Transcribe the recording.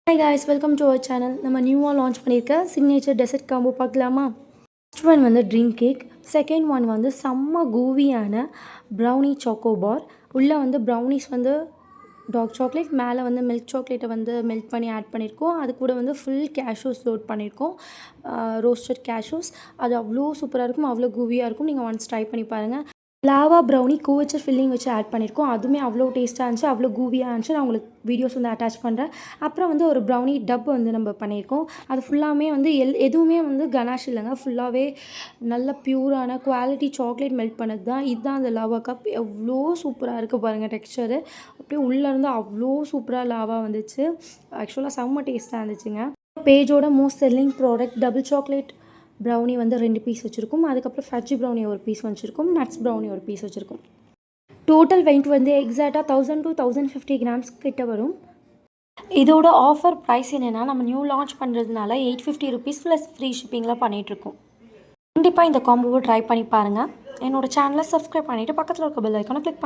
Hi guys, welcome to our channel. நம்ம நியூவாக launch பண்ணியிருக்க சிக்னேச்சர் டெசர்ட் காம்போ பார்க்கலாமா? ஃபர்ஸ்ட் ஒன் வந்து ட்ரீம் கேக், செகண்ட் ஒன் வந்து செம்ம கூவியான ப்ரௌனி சாக்கோ பார். உள்ளே வந்து ப்ரௌனிஸ் வந்து டார்க் சாக்லேட், மேலே வந்து மில்க் சாக்லேட்டை வந்து மெல்ட் பண்ணி ஆட் பண்ணியிருக்கோம். அது கூட வந்து ஃபுல் கேஷ்யூஸ் லோட் பண்ணியிருக்கோம், ரோஸ்டட் கேஷ்யூஸ். அது அவ்வளோ சூப்பராக இருக்கும், அவ்வளோ கூவியாக இருக்கும். நீங்கள் ஒன்ஸ் ட்ரை பண்ணி பாருங்கள். லாவா ப்ரௌனி கூவச்ச ஃபில்லிங் வச்சு ஆட் பண்ணியிருக்கோம். அதுவுமே அவ்வளோ டேஸ்ட்டாக இருந்துச்சு, அவ்வளோ கூவியாக இருந்துச்சு. நான் உங்களுக்கு வீடியோஸ் வந்து அட்டாச் பண்ணுறேன். அப்புறம் வந்து ஒரு ப்ரௌனி டப் வந்து நம்ம பண்ணியிருக்கோம். அது ஃபுல்லாமே வந்து எதுவுமே வந்து கனாஷ் இல்லைங்க, ஃபுல்லாகவே நல்ல ப்யூரான குவாலிட்டி சாக்லேட் மெல்ட் பண்ணது தான். இதுதான் அந்த லாவா கப். எவ்வளோ சூப்பராக இருக்குது பாருங்கள் டெக்ஸ்சரு. அப்படியே உள்ளேருந்து அவ்வளோ சூப்பராக லாவா வந்துச்சு. ஆக்சுவலாக செம்ம டேஸ்ட்டாக இருந்துச்சுங்க. பேஜோட most selling product double chocolate brownie வந்து 2 பீஸ் வச்சுருக்கோம். அதுக்கப்புறம் ஃபஜ்ஜி ப்ரௌனி ஒரு பீஸ் வச்சுருக்கோம். நட்ஸ் ப்ரௌனி ஒரு பீஸ் வச்சுருக்கோம். டோட்டல் வெயிட் வந்து எக்ஸாக்டாக 1000 to 1050 கிராம்ஸ் கிட்ட வரும். இதோட ஆஃபர் ப்ரைஸ் என்னென்னா, நம்ம நியூ லான்ச் பண்ணுறதுனால 850 ருபீஸ் ப்ளஸ் ஃப்ரீ ஷிப்பிங்கில் பண்ணிகிட்ருக்கோம். கண்டிப்பாக இந்த காம்போவை ட்ரை பண்ணி பாருங்கள். என்னோடய சேனலை சப்ஸ்கிரைப் பண்ணிவிட்டு பக்கத்தில் இருக்க பெல் ஐக்கானை கிளிக்